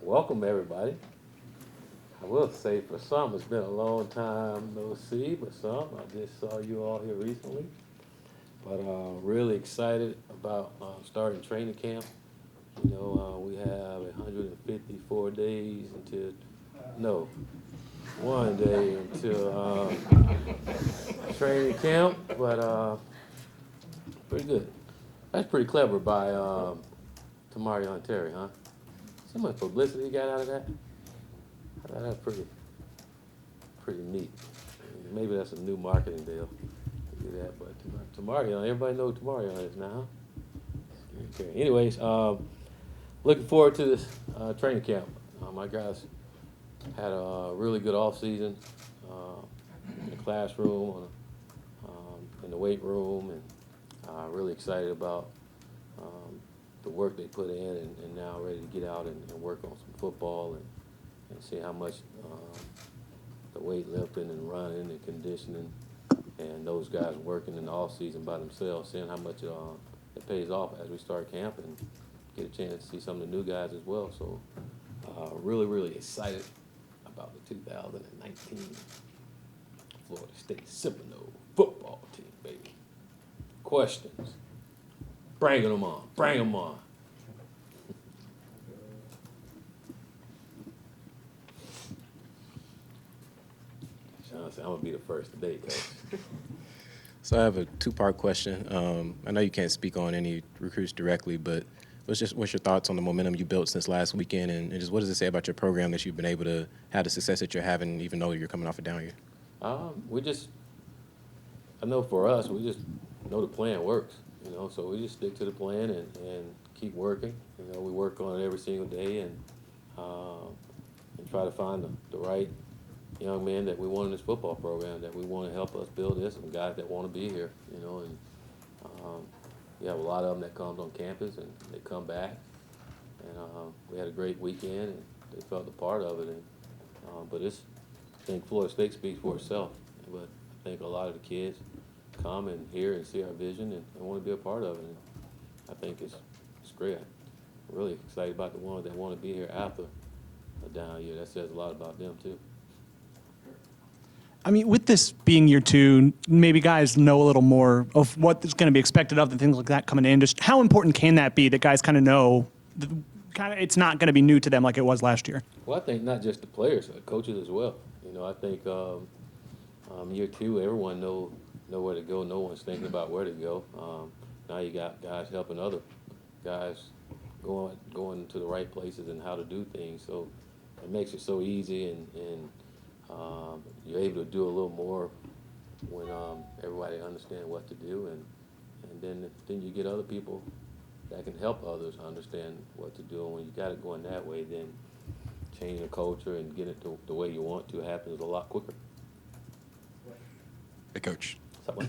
welcome everybody. I will say for some, it's been a long time no see, but some, I just saw you all here recently. But really excited about starting training camp. You know, we have 154 days until, no, one day until training camp, but pretty good. That's pretty clever by Tamari Terry, huh? See how much publicity he got out of that? I thought that was pretty neat. Maybe that's a new marketing deal to do that, but Tamarion, everybody knows who Tamarion is now, huh? Okay. Anyways, looking forward to this training camp. My guys had a really good off season in the classroom, in the weight room, and really excited about the work they put in, and now ready to get out and work on some football and see how much the weightlifting and running and conditioning and those guys working in the off season by themselves, seeing how much it pays off as we start camp and get a chance to see some of the new guys as well. So really excited about the 2019 Florida State Seminole football team, baby. Questions? Bring them on. Bring them on. Sean said, I'm going to be the first today, Coach. So I have a two-part question. I know you can't speak on any recruits directly, but what's your thoughts on the momentum you built since last weekend, and just what does it say about your program that you've been able to have the success that you're having, even though you're coming off a down year? I know for us, we just know the plan works, so we just stick to the plan and keep working. We work on it every single day and try to find the right young men that we want in this football program, that we want to help us build this, and guys that want to be here, and we have a lot of them that comes on campus and they come back, and we had a great weekend and they felt a part of it, and I think Florida State speaks for itself, but I think a lot of the kids come and hear and see our vision and want to be a part of it, and I think it's great. I'm really excited about the ones that want to be here after a down year. That says a lot about them too. I mean, with this being year two, maybe guys know a little more of what is going to be expected of them, things like that coming in. Just how important can that be that guys kind of know, it's not going to be new to them like it was last year? Well, I think not just the players, coaches as well. I think year two, everyone know where to go. No one's thinking about where to go. Now you got guys helping other guys going to the right places and how to do things. So it makes it so easy, and you're able to do a little more when everybody understands what to do, and then you get other people that can help others understand what to do. And when you got it going that way, then changing the culture and getting it the way you want to happens a lot quicker. Hey, Coach. What's up,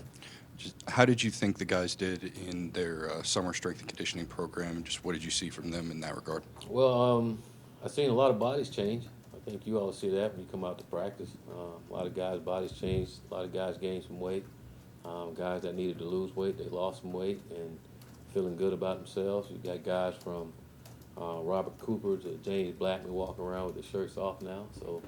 How did you think the guys did in their summer strength and conditioning program, and just what did you see from them in that regard? Well, I've seen a lot of bodies change. I think you all see that when you come out to practice. A lot of guys' bodies changed. A lot of guys gained some weight. Guys that needed to lose weight, they lost some weight and feeling good about themselves. You got guys from Robert Cooper to James Blackman walking around with their shirts off now. So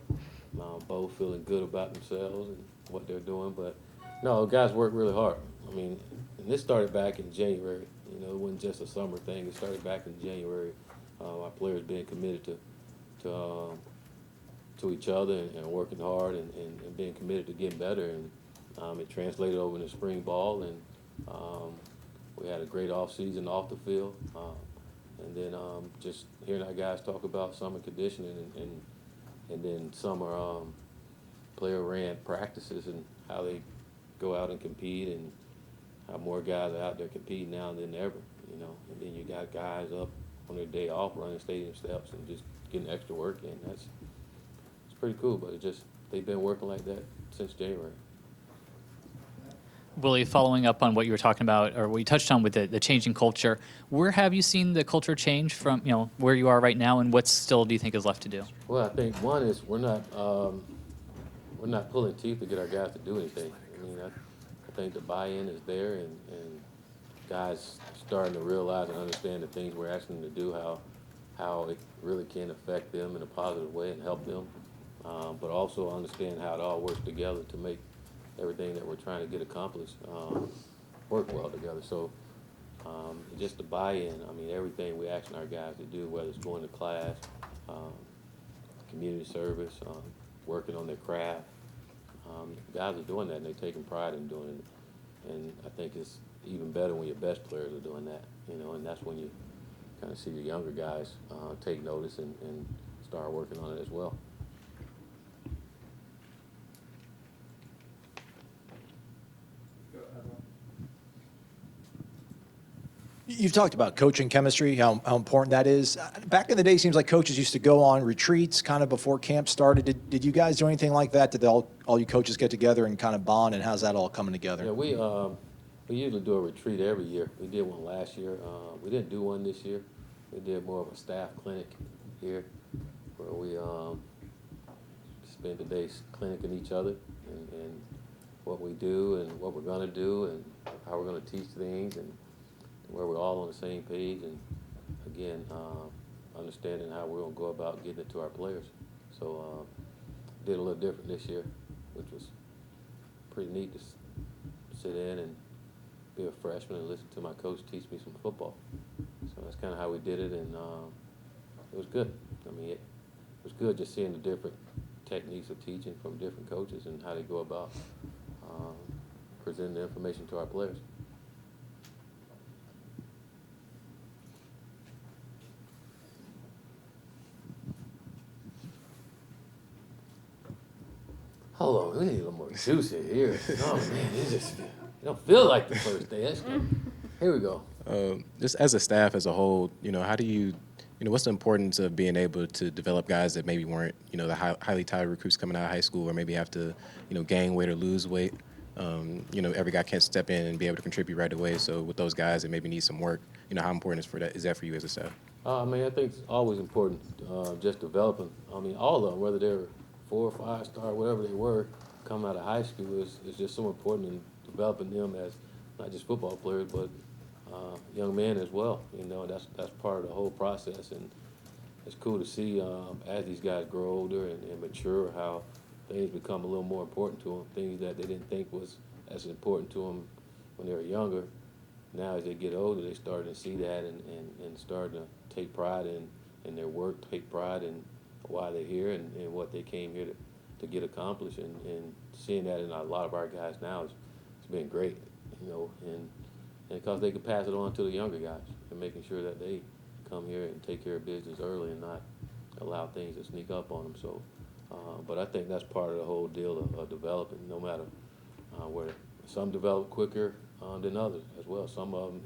both feeling good about themselves and what they're doing. But no, guys work really hard. I mean, and this started back in January. It wasn't just a summer thing. It started back in January. Our players being committed to each other and working hard and being committed to getting better. And it translated over into spring ball, and we had a great off season off the field. And then just hearing our guys talk about summer conditioning and then summer player ran practices and how they go out and compete, and how more guys are out there competing now than ever, and then you got guys up on their day off running stadium steps and just getting extra work in. It's pretty cool, but they've been working like that since January. Willie, following up on what you were talking about, or what you touched on with the changing culture, where have you seen the culture change from, where you are right now, and what still do you think is left to do? Well, I think one is we're not pulling teeth to get our guys to do anything. I mean, I think the buy-in is there, and guys starting to realize and understand the things we're asking them to do, how it really can affect them in a positive way and help them, but also understand how it all works together to make everything that we're trying to get accomplished work well together. So just the buy-in, I mean, everything we asking our guys to do, whether it's going to class, um, community service, working on their craft, guys are doing that and they're taking pride in doing it. And I think it's even better when your best players are doing that, and that's when you kind of see your younger guys take notice and start working on it as well. You've talked about coaching chemistry, how important that is. Back in the day, it seems like coaches used to go on retreats kind of before camp started. Did you guys do anything like that? Did all you coaches get together and kind of bond, and how's that all coming together? Yeah, we usually do a retreat every year. We did one last year. We didn't do one this year. We did more of a staff clinic here where we spent the day clinicking each other and what we do and what we're going to do and how we're going to teach things and where we're all on the same page, and again, understanding how we're going to go about getting it to our players. So did a little different this year, which was pretty neat to sit in and be a freshman and listen to my coach teach me some football. So that's kind of how we did it, and it was good. I mean, it was good just seeing the different techniques of teaching from different coaches and how they go about presenting the information to our players. Hold on, we need a little more juice in here. Oh man, it don't feel like the first day. That's good. Here we go. Just as a staff as a whole, how do you, what's the importance of being able to develop guys that maybe weren't, the highly touted recruits coming out of high school, or maybe have to, gain weight or lose weight? Every guy can't step in and be able to contribute right away. So with those guys that maybe need some work, how important is that for you as a staff? I mean, I think it's always important just developing. I mean, all of them, whether they're 4 or 5 star, whatever they were, coming out of high school is just so important in developing them as not just football players, but young men as well. That's part of the whole process, and it's cool to see as these guys grow older and mature how things become a little more important to them. Things that they didn't think was as important to them when they were younger. Now as they get older, they starting to see that and starting to take pride in their work, take pride in why they're here and what they came here to get accomplished, and seeing that in a lot of our guys now it's been great, and because they can pass it on to the younger guys and making sure that they come here and take care of business early and not allow things to sneak up on them. So, but I think that's part of the whole deal of developing, no matter where some develop quicker than others as well. Some of them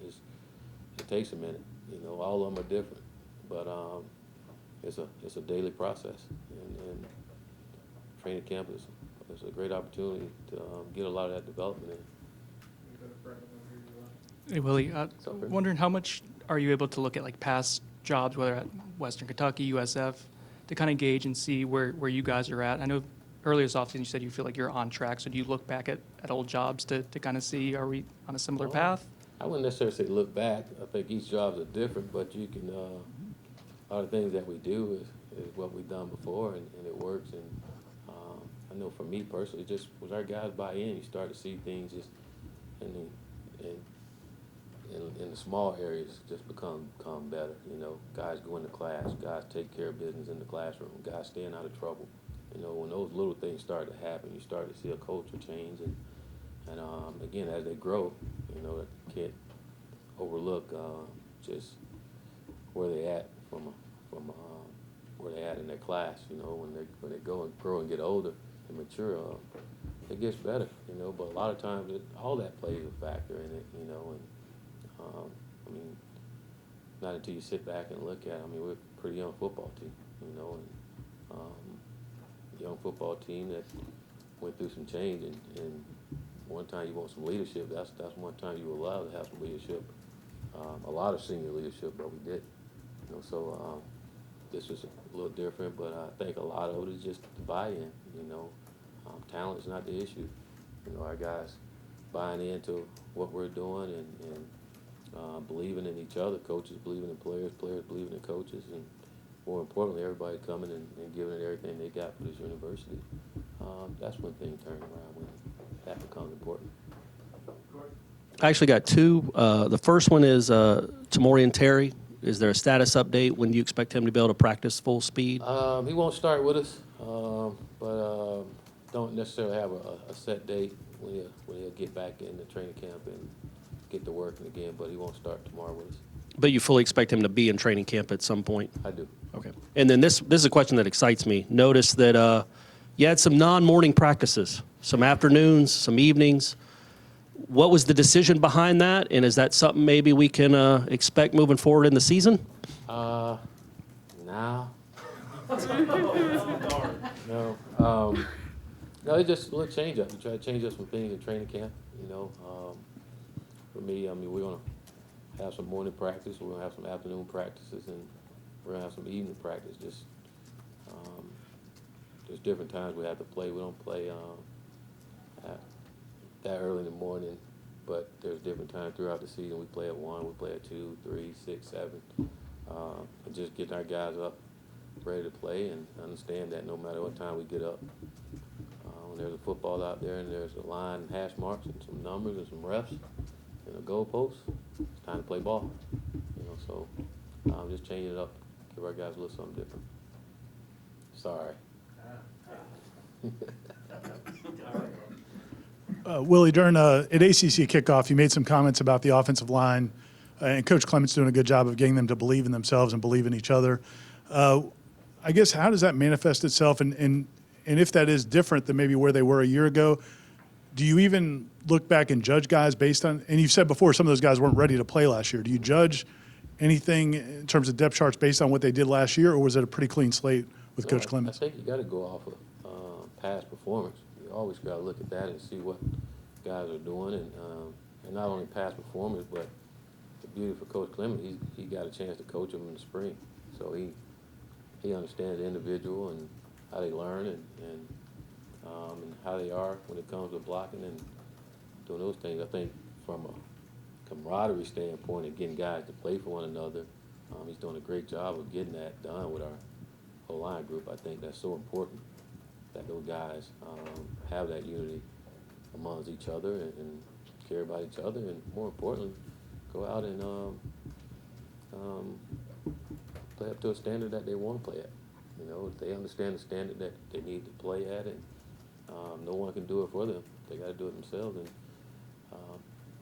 it takes a minute, all of them are different, but it's a daily process, and training camp is a great opportunity to get a lot of that development in. Hey, Willie, So, Brandon. wondering how much are you able to look at like past jobs, whether at Western Kentucky, USF, to kind of gauge and see where you guys are at? I know earlier this offseason you said you feel like you're on track, so do you look back at old jobs to kind of see, are we on a similar path? I wouldn't necessarily say look back. I think each job's are different, but you can, a lot of things that we do is what we've done before, and it works. And I know for me personally, just was our guys buy in, you start to see things just in the small areas just become better. Guys go into class, guys take care of business in the classroom, guys staying out of trouble. When those little things start to happen, you start to see a culture change, and again, as they grow, you can't overlook just where they at from where they at in their class. When they go and grow and get older and mature, it gets better. But a lot of times all that plays a factor in it. And I mean, not until you sit back and look at it. I mean, we're a pretty young football team. Young football team that went through some change, and one time you want some leadership, that's one time you were allowed to have some leadership, a lot of senior leadership, but we did. So this is a little different, but I think a lot of it is just the buy-in. Talent is not the issue. Our guys buying into what we're doing and believing in each other, coaches believing in players, players believing in coaches, and more importantly, everybody coming and giving it everything they got for this university. That's when things turn around, when that becomes important. I actually got two. The first one is Tamorian Terry. Is there a status update? When do you expect him to be able to practice full speed? He won't start with us, but don't necessarily have a set date when he'll get back in the training camp and get to working again, but he won't start tomorrow with us. But you fully expect him to be in training camp at some point? I do. Okay. And then this is a question that excites me. Notice that you had some non-morning practices, some afternoons, some evenings. What was the decision behind that? And is that something maybe we can expect moving forward in the season? Now. No. No, it's just a little change up. We try to change up some things in training camp. You know, for me, I mean, we're gonna have some morning practice. We're gonna have some afternoon practices, and we're gonna have some evening practice. Just there's different times we have to play. We don't play that early in the morning, but there's different times throughout the season. We play at 1, we play at 2, 3, 6, 7. And just getting our guys up, ready to play, and understand that no matter what time we get up, when there's a football out there and there's a line and hash marks and some numbers and some refs and a goalpost, it's time to play ball. You know, so just changing it up, give our guys a little something different. Sorry. Willie, during at ACC kickoff, you made some comments about the offensive line, and Coach Clement's doing a good job of getting them to believe in themselves and believe in each other. I guess, how does that manifest itself? And if that is different than maybe where they were a year ago, do you even look back and judge guys based on, and you've said before some of those guys weren't ready to play last year. Do you judge anything in terms of depth charts based on what they did last year, or was it a pretty clean slate with Coach Clements? I think you got to go off of past performance. You always got to look at that and see what guys are doing, and not only past performance, but the beauty for Coach Clement, he got a chance to coach them in the spring, so he understands the individual and how they learn and how they are when it comes to blocking and doing those things. I think from a camaraderie standpoint and getting guys to play for one another, he's doing a great job of getting that done with our whole line group. I think that's so important that those guys have that unity amongst each other and care about each other, and more importantly, go out and play up to a standard that they want to play at. You know, if they understand the standard that they need to play at, and no one can do it for them. They got to do it themselves, and I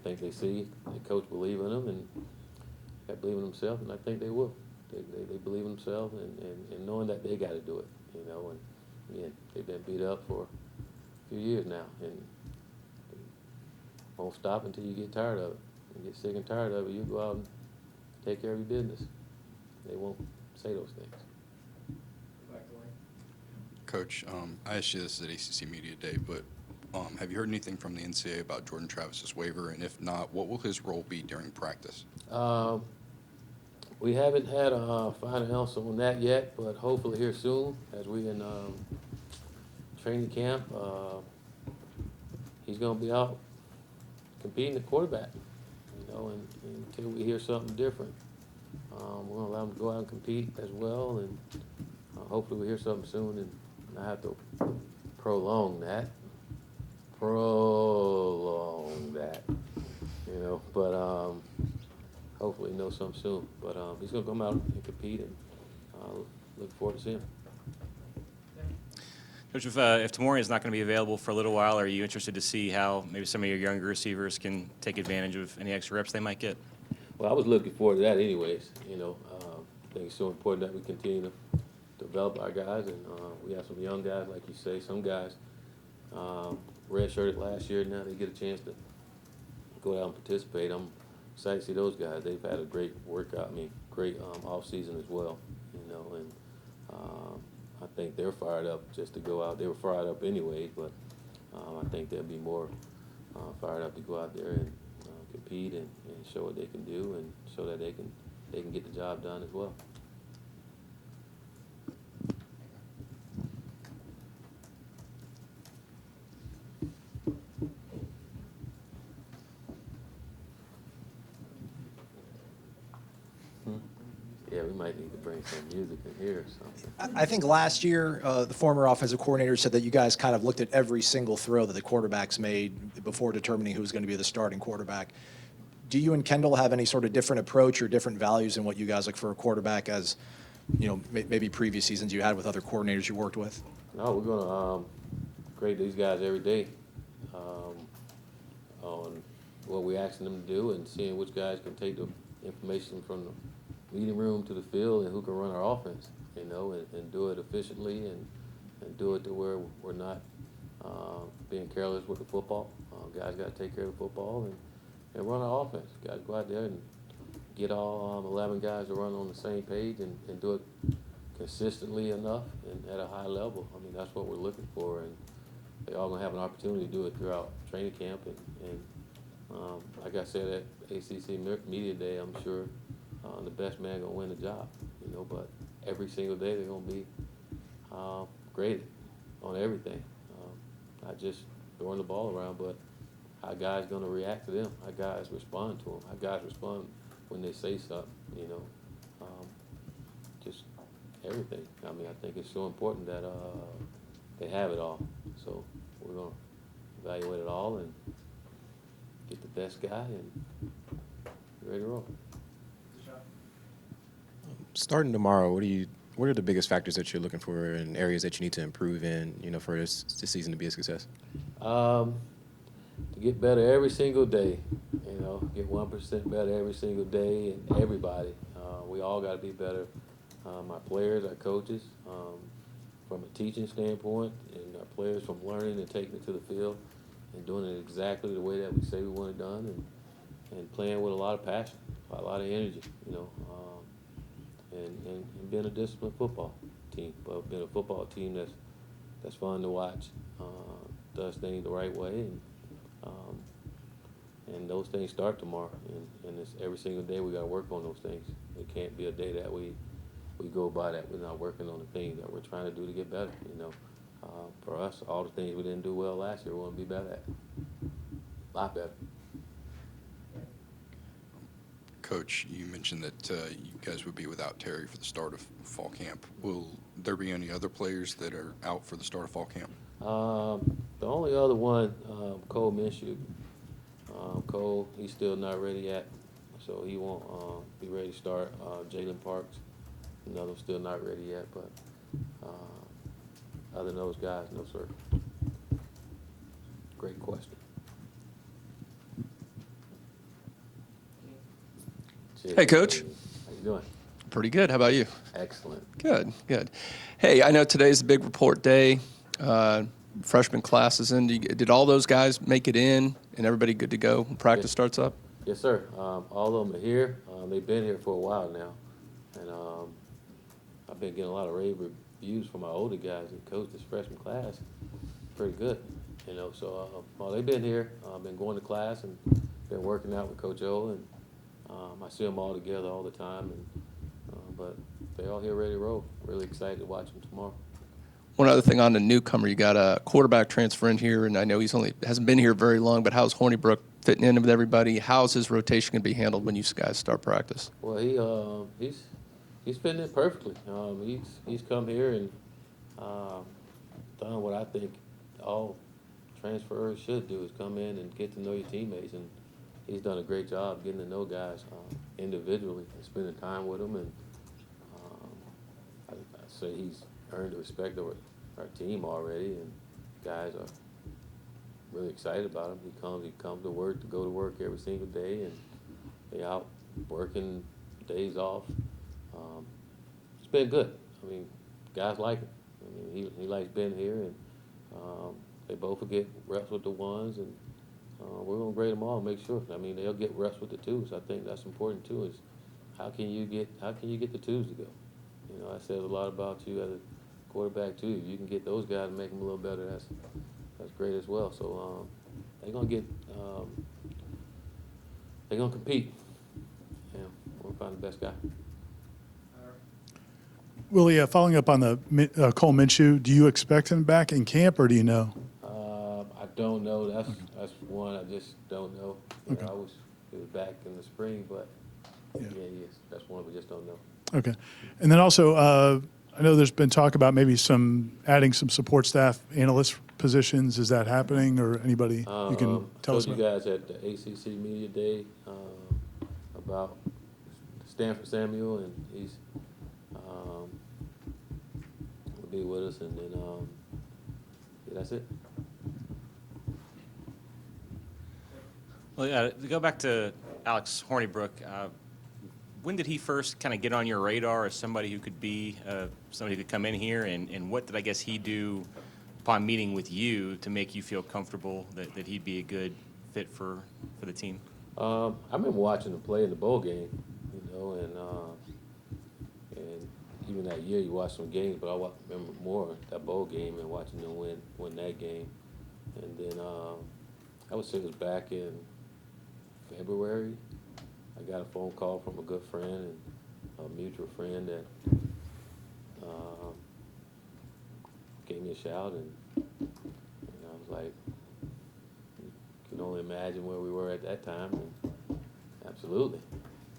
think they see the coach believe in them, and they believe in themselves, and I think they will. They believe in themselves, and knowing that they got to do it. You know, and again, they've been beat up for a few years now, and won't stop until you get tired of it. You get sick and tired of it, you go out and take care of your business. They won't say those things. Coach, I asked you this at ACC Media Day, but have you heard anything from the NCAA about Jordan Travis's waiver? And if not, what will his role be during practice? We haven't had a final answer on that yet, but hopefully here soon, as we in training camp, he's going to be out competing at quarterback, you know, and until we hear something different. We're going to allow him to go out and compete as well, and hopefully we hear something soon and not have to prolong that, you know, but hopefully know something soon. But he's going to come out and compete, and look forward to seeing him. Coach, if Tamorian is not going to be available for a little while, are you interested to see how maybe some of your younger receivers can take advantage of any extra reps they might get? Well, I was looking forward to that anyways. You know, I think it's so important that we continue to develop our guys, and we have some young guys, like you say, some guys redshirted last year. Now they get a chance to go out and participate. I'm excited to see those guys. They've had a great workout, great off season as well. You know, and I think they're fired up just to go out. They were fired up anyways, but I think they'll be more fired up to go out there and compete and show what they can do, and show that they can get the job done as well. Yeah, we might need to bring some music in here or something. I think last year, the former offensive coordinator said that you guys kind of looked at every single throw that the quarterbacks made before determining who was going to be the starting quarterback. Do you and Kendall have any sort of different approach or different values in what you guys look for a quarterback as, maybe previous seasons you had with other coordinators you worked with? No, we're gonna grade these guys every day on what we're asking them to do and seeing which guys can take the information from the meeting room to the field and who can run our offense, and do it efficiently and do it to where we're not being careless with the football. Guys got to take care of the football and run our offense. Got to go out there and get all 11 guys to run on the same page and do it consistently enough and at a high level. I mean, that's what we're looking for, and they're all going to have an opportunity to do it throughout training camp. And like I said at ACC Media Day, I'm sure the best man going to win the job, but every single day they're going to be graded on everything, not just throwing the ball around, but how guys going to react to them, how guys respond to them, how guys respond when they say something, just everything. I mean, I think it's so important that they have it all. So we're going to evaluate it all and get the best guy and be ready to roll. Starting tomorrow, what are the biggest factors that you're looking for and areas that you need to improve in, for this season to be a success? To get better every single day, get 1% better every single day, and everybody. We all got to be better. Our players, our coaches, from a teaching standpoint, and our players from learning and taking it to the field and doing it exactly the way that we say we want it done, and playing with a lot of passion, a lot of energy, and being a disciplined football team, but being a football team that's fun to watch, does things the right way, and those things start tomorrow, and it's every single day we got to work on those things. It can't be a day that we go by that we're not working on the things that we're trying to do to get better. For us, all the things we didn't do well last year, we want to be better at, a lot better. Coach, you mentioned that you guys would be without Terry for the start of fall camp. Will there be any other players that are out for the start of fall camp? The only other one, Cole Minshew. Cole, he's still not ready yet, so he won't be ready to start. Jalen Parks, another one still not ready yet, but other than those guys, no, sir. Great question. Hey, Coach. How you doing? Pretty good. How about you? Excellent. Good, good. Hey, I know today's a big report day. Freshman class is in. Did all those guys make it in and everybody good to go when practice starts up? Yes, sir. All of them are here. They've been here for a while now. And I've been getting a lot of rave reviews from my older guys that coach this freshman class. Pretty good, So they've been here. Been going to class and been working out with Coach O. And I see them all together all the time. But they're all here ready to roll. Really excited to watch them tomorrow. One other thing on the newcomer, you got a quarterback transfer in here, and I know hasn't been here very long, but how's Hornibrook fitting in with everybody? How's his rotation going to be handled when you guys start practice? Well, he's fitting in perfectly. He's come here and done what I think all transfers should do, is come in and get to know your teammates, and he's done a great job getting to know guys individually and spending time with them, and I say he's earned the respect of our team already, and guys are really excited about him. He comes to work, to go to work every single day, and they out working days off. It's been good. I mean, guys like him. I mean, he likes being here, and they both will get reps with the ones, and we're gonna grade them all and make sure. I mean, they'll get reps with the twos. I think that's important too. Is how can you get the twos to go? That says a lot about you as a quarterback too. If you can get those guys and make them a little better, that's great as well. So they're gonna compete. Yeah, we'll find the best guy. Willie, following up on the Cole Minshew, do you expect him back in camp, or do you know? I don't know. That's one I just don't know. I wish he was back in the spring, but yeah, he is. That's one we just don't know. Okay. And then also, I know there's been talk about maybe adding some support staff analyst positions. Is that happening, or anybody you can tell us I told about? you guys at the ACC Media Day about Stanford Samuel, and he's will be with us, and then yeah, that's it. Well, to go back to Alex Hornibrook, when did he first kind of get on your radar as somebody who could be somebody who could come in here, and what did I guess he do upon meeting with you to make you feel comfortable that he'd be a good fit for the team? I remember watching him play in the bowl game, and even that year you watched some games, but I remember more that bowl game and watching them win that game. And then I would say it was back in February. I got a phone call from a good friend and a mutual friend that gave me a shout, and I was like, you can only imagine where we were at that time, and absolutely,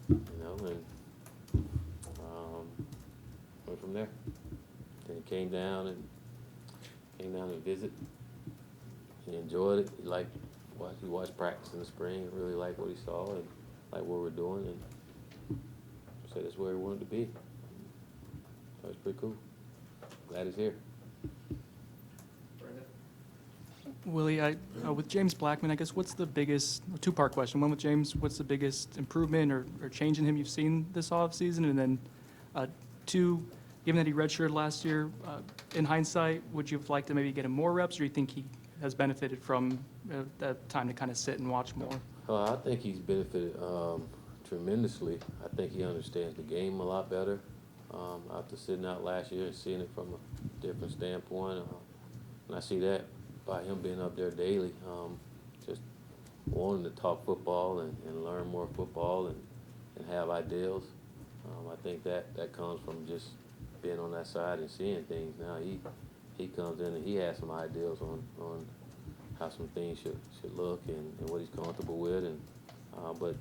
and went from there. Then he came down to visit. He enjoyed it. He watched practice in the spring, really liked what he saw and liked what we're doing, and said that's where he wanted to be. So it's pretty cool. Glad he's here. Willie, with James Blackman, I guess what's the biggest, two-part question. One with James, what's the biggest improvement or change in him you've seen this offseason? And then two, given that he redshirted last year, in hindsight, would you have liked to maybe get him more reps, or do you think he has benefited from that time to kind of sit and watch more? I think he's benefited tremendously. I think he understands the game a lot better after sitting out last year and seeing it from a different standpoint. And I see that by him being up there daily, just wanting to talk football and learn more football and have ideals. I think that comes from just being on that side and seeing things. Now he comes in and he has some ideals on how some things should look and what he's comfortable with. And but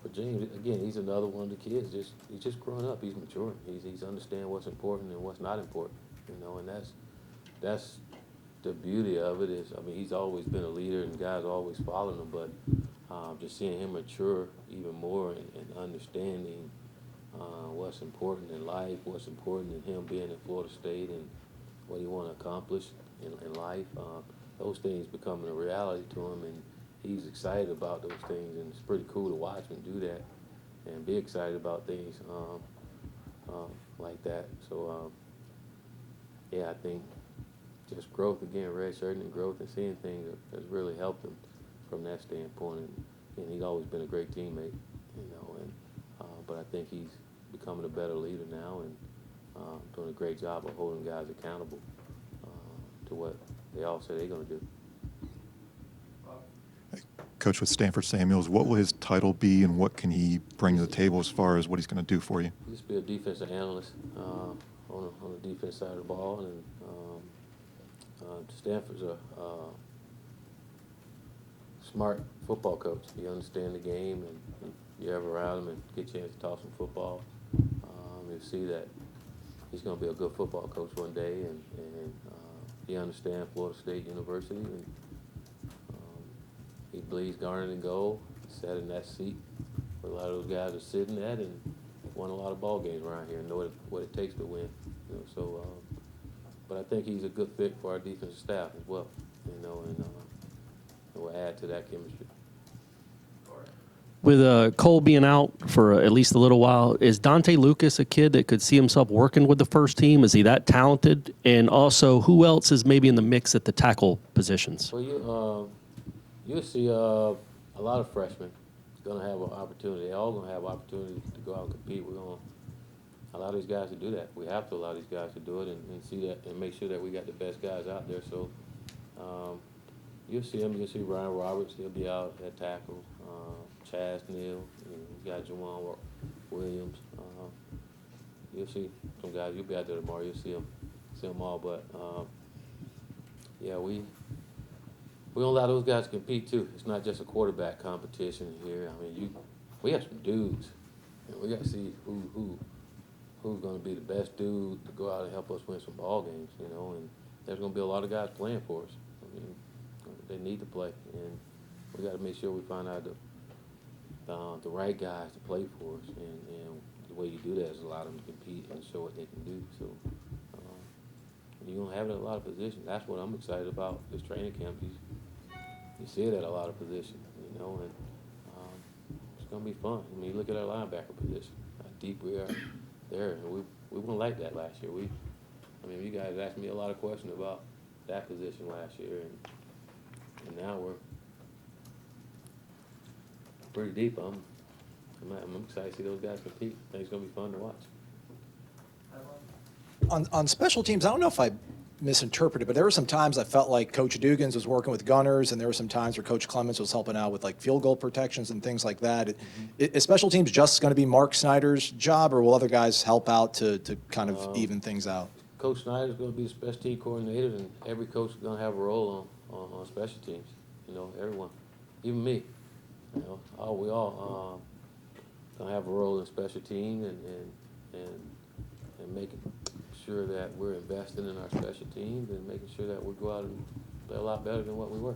for James, again, he's another one of the kids. He's just growing up. He's maturing. He's understanding what's important and what's not important. And that's the beauty of it is, I mean, he's always been a leader and guys always following him, but just seeing him mature even more and understanding what's important in life, what's important in him being in Florida State and what he want to accomplish in life, those things becoming a reality to him, and he's excited about those things, and it's pretty cool to watch him do that and be excited about things like that. So, yeah, I think just growth again, redshirting and growth and seeing things has really helped him from that standpoint. And he's always been a great teammate, but I think he's becoming a better leader now and doing a great job of holding guys accountable to what they all say they're going to do. Coach with Stanford Samuels, what will his title be and what can he bring to the table as far as what he's going to do for you? He'll just be a defensive analyst on the defense side of the ball, and Stanford's a smart football coach. He understands the game, and you're ever around him and get a chance to talk some football, you'll see that he's going to be a good football coach one day, and he understands Florida State University, and he believes garnet and gold. He sat in that seat where a lot of those guys are sitting at and won a lot of ball games around here and know what it takes to win. But I think he's a good fit for our defensive staff as well, and we'll add to that chemistry. With Cole being out for at least a little while, is Dante Lucas a kid that could see himself working with the first team? Is he that talented? And also, who else is maybe in the mix at the tackle positions? Well, you'll see a lot of freshmen going to have an opportunity. They're all going to have opportunities to go out and compete. We're going to allow these guys to do that. We have to allow these guys to do it and see that and make sure that we got the best guys out there. So you'll see them. You'll see Ryan Roberts. He'll be out at tackle. Chaz Neal. You got Juwan Williams. You'll see some guys. You'll be out there tomorrow. You'll see them all. But yeah, we don't allow those guys to compete too. It's not just a quarterback competition here. I mean, we have some dudes, and we got to see who who's going to be the best dude to go out and help us win some ball games, you know, and there's going to be a lot of guys playing for us. I mean, they need to play, and we got to make sure we find out the right guys to play for us, and the way you do that is allow them to compete and show what they can do. So you're going to have it in a lot of positions. That's what I'm excited about this training camp. You see it at a lot of positions, you know, and it's going to be fun. I mean, look at our linebacker position, how deep we are there. And we weren't like that last year. I mean, you guys asked me a lot of questions about that position last year, and now we're pretty deep. I'm excited to see those guys compete. I think it's going to be fun to watch. On special teams, I don't know if I misinterpreted, but there were some times I felt like Coach Dugans was working with gunners, and there were some times where Coach Clements was helping out with like field goal protections and things like that. Is special teams just going to be Mark Snyder's job, or will other guys help out to kind of even things out? Coach Snyder's going to be the special team coordinator, and every coach is going to have a role on special teams. You know, everyone, even me. You know, we all going to have a role in special team and making sure that we're investing in our special teams and making sure that we go out and play a lot better than what we were.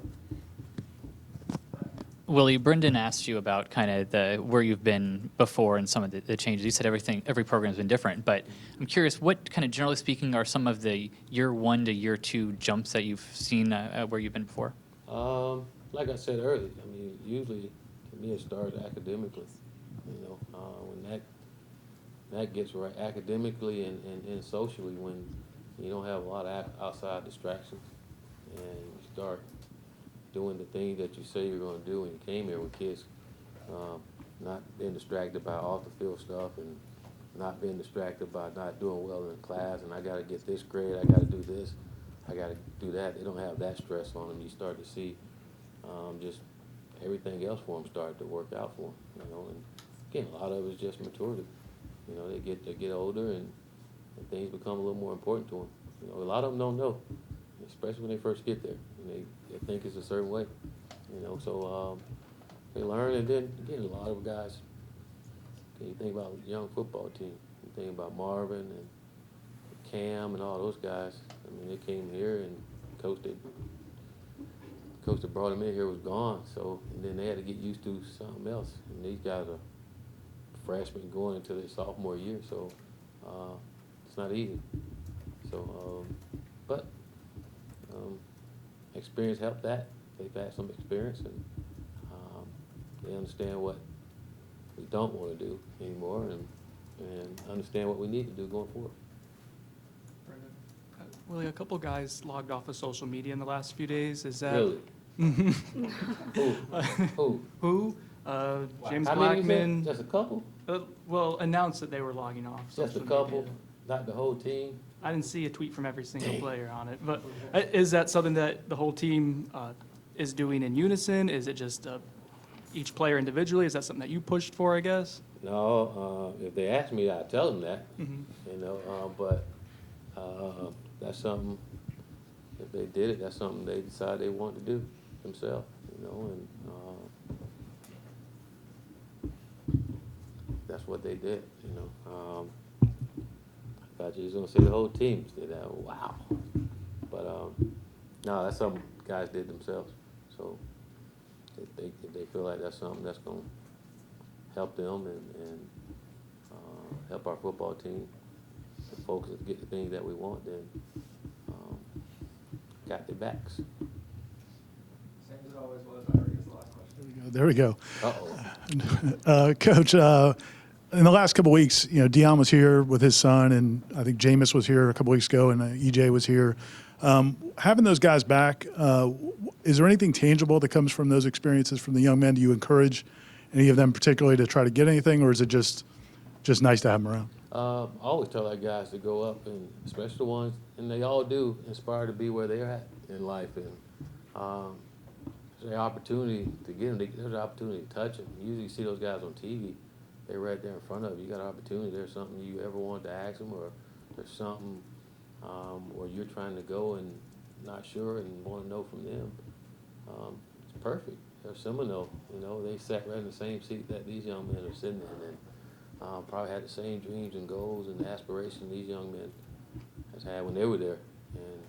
Willie, Brendan asked you about kind of where you've been before and some of the changes. You said every program's been different, but I'm curious, what kind of, generally speaking, are some of the year 1 to year 2 jumps that you've seen where you've been before? Like I said earlier, I mean, usually to me it starts academically. You know, when that gets right academically and socially, when you don't have a lot of outside distractions and you start doing the things that you say you're going to do when you came here with kids, not being distracted by off the field stuff and not being distracted by not doing well in class and I got to get this grade, I got to do this, I got to do that. They don't have that stress on them. You start to see just everything else for them start to work out for them, you know. And again, a lot of it is just maturity. You know, they get older and things become a little more important to them. You know, a lot of them don't know, especially when they first get there. And they think it's a certain way. You know, so they learn, and then again, a lot of guys. You think about the young football team. You think about Marvin and Cam and all those guys. I mean, they came here and coach that brought them in here was gone. So and then they had to get used to something else. And these guys are freshmen going into their sophomore year, so it's not easy. So, but experience helped that. They've had some experience, and they understand what we don't want to do anymore, and understand what we need to do going forward. Willie, a couple guys logged off of social media in the last few days. Is that Really? Who? James How many you Blackman. said? Just a couple? Well, announced that they were logging off. Just a social couple? media. Not the whole team? I didn't see a tweet from every single player on it, but is that something that the whole team is doing in unison? Is it just each player individually? Is that something that you pushed for, I guess? No, if they ask me, I'd tell them that, you know, but that's something, if they did it, that's something they decided they wanted to do themselves, you know, and that's what they did, you know. I thought you was gonna say the whole team did that. Wow, but no, that's something guys did themselves. So if they feel like that's something that's gonna help them and help our football team and focus to get the things that we want, then got their backs. Same as it always was. I already guess the last question. There we go. Uh-oh. Coach, in the last couple of weeks, you know, Deion was here with his son, and I think Jameis was here a couple weeks ago, and EJ was here. Having those guys back, is there anything tangible that comes from those experiences from the young men? Do you encourage any of them particularly to try to get anything, or is it just nice to have them around? I always tell our guys to go up, and especially the ones, and they all do, inspire to be where they're at in life. And there's an opportunity to get them. There's an opportunity to touch them. Usually you see those guys on TV. They're right there in front of you. You got an opportunity. There's something you ever wanted to ask them, or there's something where you're trying to go and not sure and want to know from them. It's perfect. They're Seminoles. You know, they sat right in the same seat that these young men are sitting in. And probably had the same dreams and goals and aspirations these young men has had when they were there. And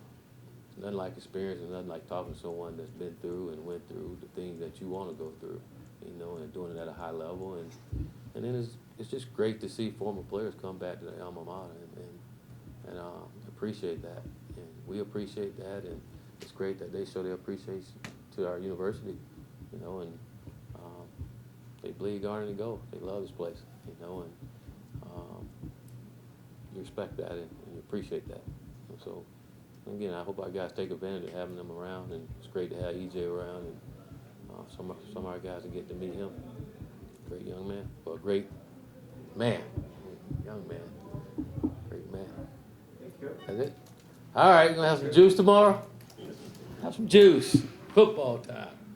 it's nothing like experience and nothing like talking to someone that's been through and went through the things that you want to go through, you know, and doing it at a high level. And then it's just great to see former players come back to their alma mater and appreciate that. And we appreciate that, and it's great that they show their appreciation to our university, you know, and they bleed garnet and gold. They love this place, you know, and you respect that and you appreciate that. And so, again, I hope our guys take advantage of having them around, and it's great to have EJ around, and some of our guys will get to meet him. Great young man, well, great man, young man, great man. That's it. All right, you gonna have some juice tomorrow? Have some juice. Football time.